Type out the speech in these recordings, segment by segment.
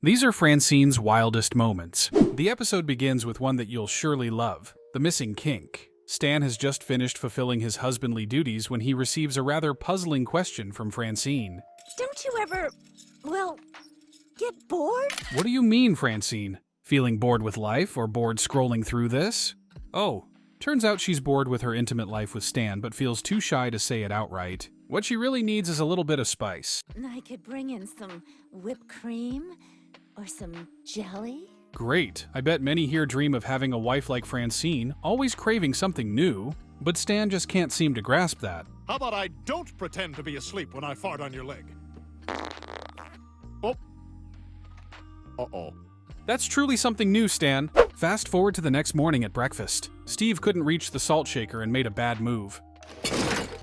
These are Francine's wildest moments. The episode begins with one that you'll surely love, the missing kink. Stan has just finished fulfilling his husbandly duties when he receives a rather puzzling question from Francine. Don't you ever, get bored? What do you mean, Francine? Feeling bored with life or bored scrolling through this? Oh, turns out she's bored with her intimate life with Stan but feels too shy to say it outright. What she really needs is a little bit of spice. I could bring in some whipped cream or some jelly. Great. I bet many here dream of having a wife like Francine, always craving something new. But Stan just can't seem to grasp that. How about I don't pretend to be asleep when I fart on your leg? Oh. Uh-oh. That's truly something new, Stan. Fast forward to the next morning at breakfast. Steve couldn't reach the salt shaker and made a bad move.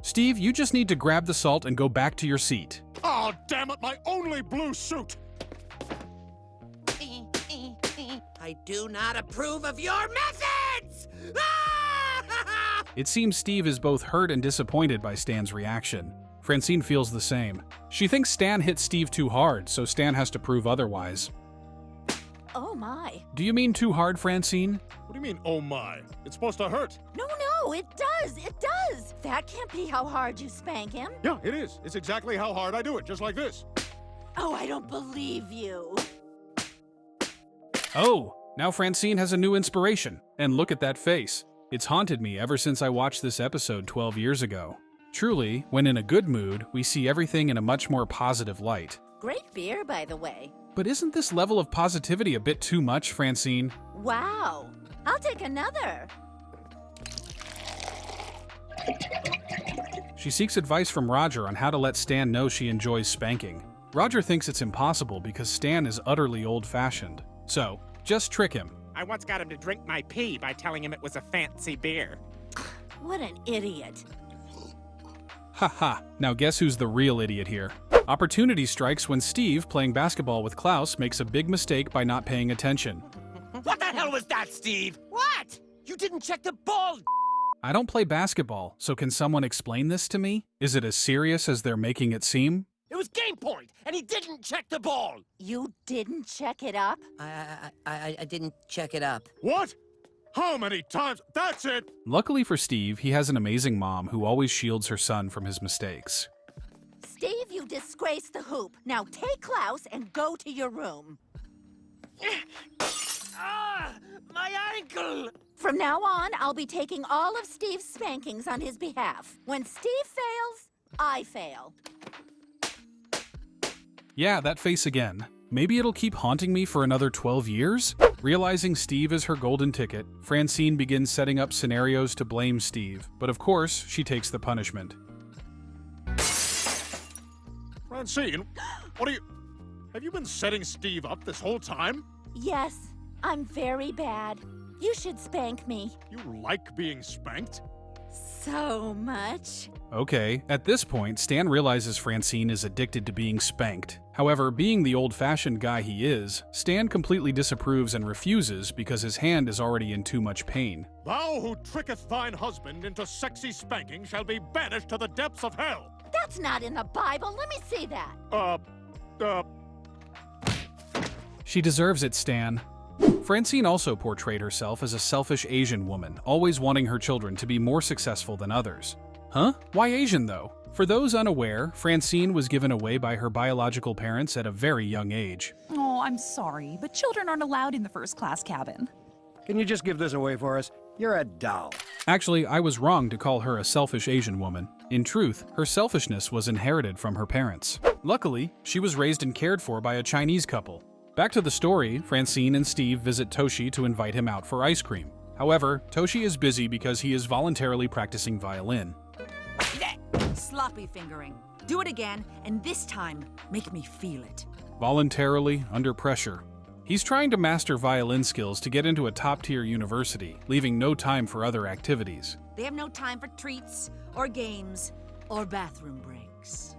Steve, you just need to grab the salt and go back to your seat. Oh, damn it, my only blue suit! I do not approve of your methods! It seems Steve is both hurt and disappointed by Stan's reaction. Francine feels the same. She thinks Stan hit Steve too hard, so Stan has to prove otherwise. Oh my. Do you mean too hard, Francine? What do you mean, oh my? It's supposed to hurt. No, it does. That can't be how hard you spank him. Yeah, it is. It's exactly how hard I do it, just like this. Oh, I don't believe you. Oh, now Francine has a new inspiration. And look at that face. It's haunted me ever since I watched this episode 12 years ago. Truly, when in a good mood, we see everything in a much more positive light. Great beer, by the way. But isn't this level of positivity a bit too much, Francine? Wow. I'll take another. She seeks advice from Roger on how to let Stan know she enjoys spanking. Roger thinks it's impossible because Stan is utterly old-fashioned. So, just trick him. I once got him to drink my pee by telling him it was a fancy beer. What an idiot. Haha, now guess who's the real idiot here? Opportunity strikes when Steve, playing basketball with Klaus, makes a big mistake by not paying attention. What the hell was that, Steve? What? You didn't check the ball! I don't play basketball, so can someone explain this to me? Is it as serious as they're making it seem? It was game point, and he didn't check the ball! You didn't check it up? I didn't check it up. What? How many times? That's it! Luckily for Steve, he has an amazing mom who always shields her son from his mistakes. Steve, you disgraced the hoop. Now take Klaus and go to your room. My ankle! From now on, I'll be taking all of Steve's spankings on his behalf. When Steve fails, I fail. Yeah, that face again. Maybe it'll keep haunting me for another 12 years? Realizing Steve is her golden ticket, Francine begins setting up scenarios to blame Steve, but of course, she takes the punishment. Francine, have you been setting Steve up this whole time? Yes, I'm very bad. You should spank me. You like being spanked? So much. Okay, at this point, Stan realizes Francine is addicted to being spanked. However, being the old-fashioned guy he is, Stan completely disapproves and refuses because his hand is already in too much pain. Thou who tricketh thine husband into sexy spanking shall be banished to the depths of hell. That's not in the Bible. Let me see that. She deserves it, Stan. Francine also portrayed herself as a selfish Asian woman, always wanting her children to be more successful than others. Huh? Why Asian, though? For those unaware, Francine was given away by her biological parents at a very young age. Oh, I'm sorry, but children aren't allowed in the first-class cabin. Can you just give this away for us? You're a doll. Actually, I was wrong to call her a selfish Asian woman. In truth, her selfishness was inherited from her parents. Luckily, she was raised and cared for by a Chinese couple. Back to the story, Francine and Steve visit Toshi to invite him out for ice cream. However, Toshi is busy because he is voluntarily practicing violin. Sloppy fingering. Do it again, and this time, make me feel it. Voluntarily, under pressure. He's trying to master violin skills to get into a top-tier university, leaving no time for other activities. They have no time for treats, or games, or bathroom breaks.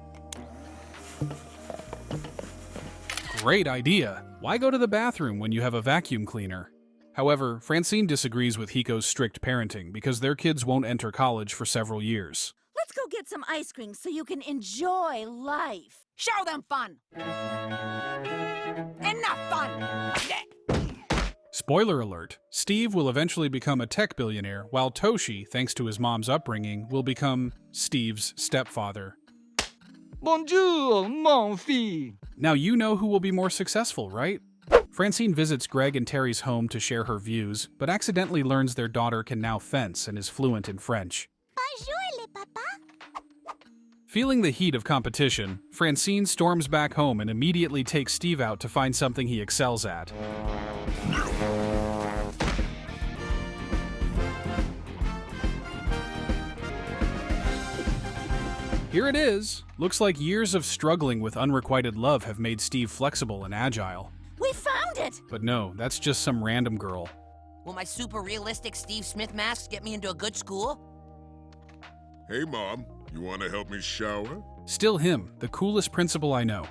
Great idea! Why go to the bathroom when you have a vacuum cleaner? However, Francine disagrees with Hiko's strict parenting because their kids won't enter college for several years. Let's go get some ice cream so you can enjoy life. Show them fun! Enough fun! Spoiler alert, Steve will eventually become a tech billionaire, while Toshi, thanks to his mom's upbringing, will become Steve's stepfather. Bonjour, mon fils. Now you know who will be more successful, right? Francine visits Greg and Terry's home to share her views, but accidentally learns their daughter can now fence and is fluent in French. Bonjour, le papa. Feeling the heat of competition, Francine storms back home and immediately takes Steve out to find something he excels at. Here it is. Looks like years of struggling with unrequited love have made Steve flexible and agile. We found it! But no, that's just some random girl. Will my super realistic Steve Smith masks get me into a good school? Hey, Mom, you want to help me shower? Still him, the coolest principal I know.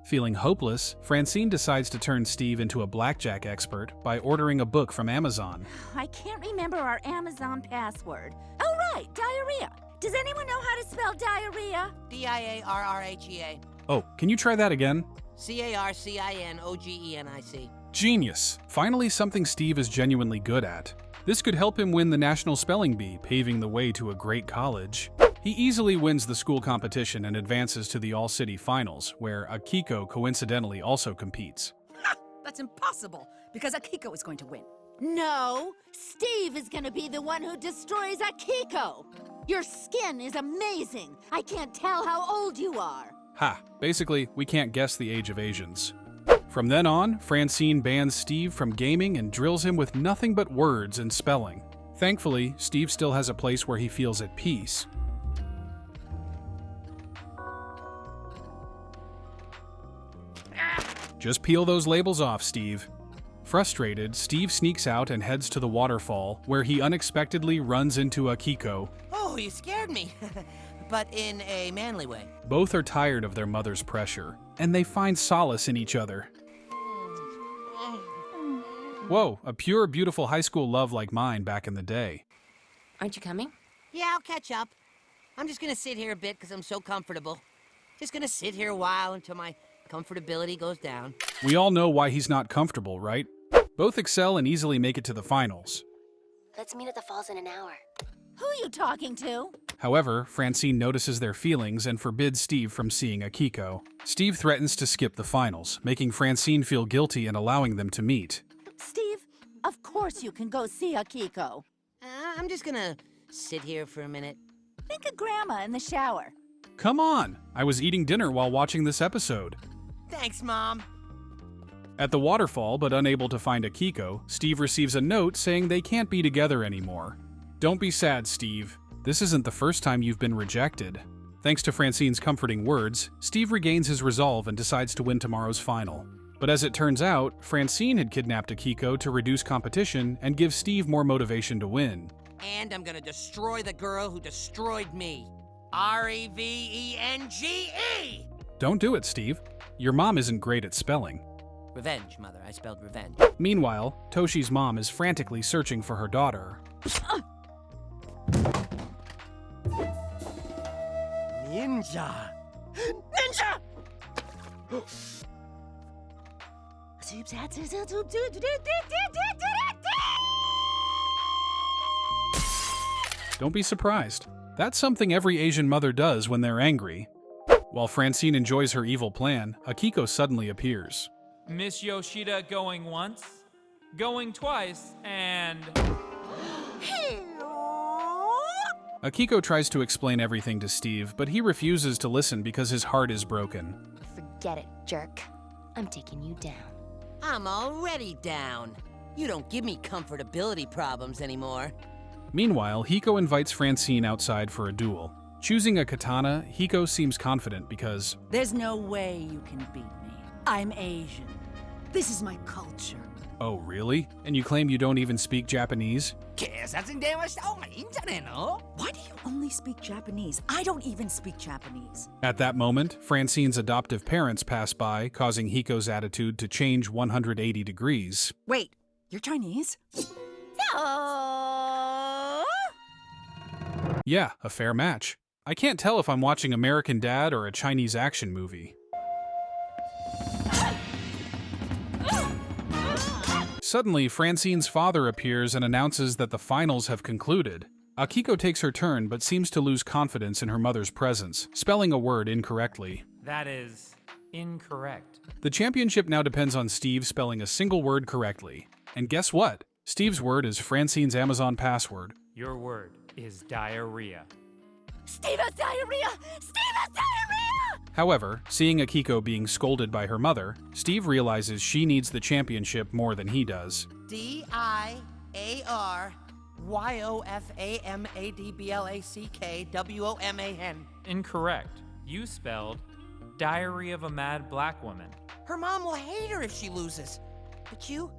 Feeling hopeless, Francine decides to turn Steve into a blackjack expert by ordering a book from Amazon. I can't remember our Amazon password. Oh, right, diarrhea. Does anyone know how to spell diarrhea? Diarrhea. Oh, can you try that again? Carcinoganic. Genius! Finally something Steve is genuinely good at. This could help him win the National Spelling Bee, paving the way to a great college. He easily wins the school competition and advances to the All-City Finals, where Akiko coincidentally also competes. Ha! That's impossible, because Akiko is going to win. No, Steve is gonna be the one who destroys Akiko. Your skin is amazing. I can't tell how old you are. Ha! Basically, we can't guess the age of Asians. From then on, Francine bans Steve from gaming and drills him with nothing but words and spelling. Thankfully, Steve still has a place where he feels at peace. Just peel those labels off, Steve. Frustrated, Steve sneaks out and heads to the waterfall, where he unexpectedly runs into Akiko. Oh, you scared me. But in a manly way. Both are tired of their mother's pressure, and they find solace in each other. Whoa, a pure, beautiful high school love like mine back in the day. Aren't you coming? Yeah, I'll catch up. I'm just gonna sit here a bit because I'm so comfortable. Just gonna sit here a while until my comfortability goes down. We all know why he's not comfortable, right? Both excel and easily make it to the finals. Let's meet at the falls in an hour. Who are you talking to? However, Francine notices their feelings and forbids Steve from seeing Akiko. Steve threatens to skip the finals, making Francine feel guilty and allowing them to meet. Steve, of course you can go see Akiko. I'm just gonna sit here for a minute. Think of Grandma in the shower. Come on! I was eating dinner while watching this episode. Thanks, Mom. At the waterfall, but unable to find Akiko, Steve receives a note saying they can't be together anymore. Don't be sad, Steve. This isn't the first time you've been rejected. Thanks to Francine's comforting words, Steve regains his resolve and decides to win tomorrow's final. But as it turns out, Francine had kidnapped Akiko to reduce competition and give Steve more motivation to win. And I'm gonna destroy the girl who destroyed me. Revenge! Don't do it, Steve. Your mom isn't great at spelling. Revenge, Mother. I spelled revenge. Meanwhile, Toshi's mom is frantically searching for her daughter. Ninja! Don't be surprised. That's something every Asian mother does when they're angry. While Francine enjoys her evil plan, Akiko suddenly appears. Miss Yoshida going once, going twice, and... Akiko tries to explain everything to Steve, but he refuses to listen because his heart is broken. Forget it, jerk. I'm taking you down. I'm already down. You don't give me comfortability problems anymore. Meanwhile, Hiko invites Francine outside for a duel. Choosing a katana, Hiko seems confident because... There's no way you can beat me. I'm Asian. This is my culture. Oh, really? And you claim you don't even speak Japanese? Why do you only speak Japanese? I don't even speak Japanese. At that moment, Francine's adoptive parents pass by, causing Hiko's attitude to change 180 degrees. Wait, you're Chinese? No! Yeah, a fair match. I can't tell if I'm watching American Dad or a Chinese action movie. Suddenly, Francine's father appears and announces that the finals have concluded. Akiko takes her turn but seems to lose confidence in her mother's presence, spelling a word incorrectly. That is incorrect. The championship now depends on Steve spelling a single word correctly. And guess what? Steve's word is Francine's Amazon password. Your word is diarrhea. Steve has diarrhea! Steve has diarrhea! However, seeing Akiko being scolded by her mother, Steve realizes she needs the championship more than he does. DIARYOFAMADBLACKWOMAN. Incorrect. You spelled Diary of a Mad Black Woman. Her mom will hate her if she loses. But you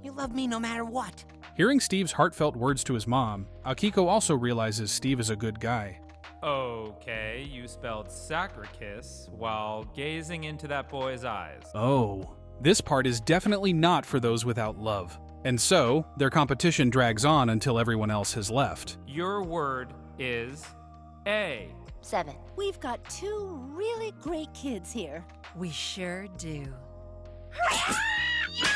love me no matter what. Hearing Steve's heartfelt words to his mom, Akiko also realizes Steve is a good guy. Okay, you spelled sacrikiss while gazing into that boy's eyes. Oh, this part is definitely not for those without love. And so, their competition drags on until everyone else has left. Your word is A. 7. We've got 2 really great kids here. We sure do. Hurry up!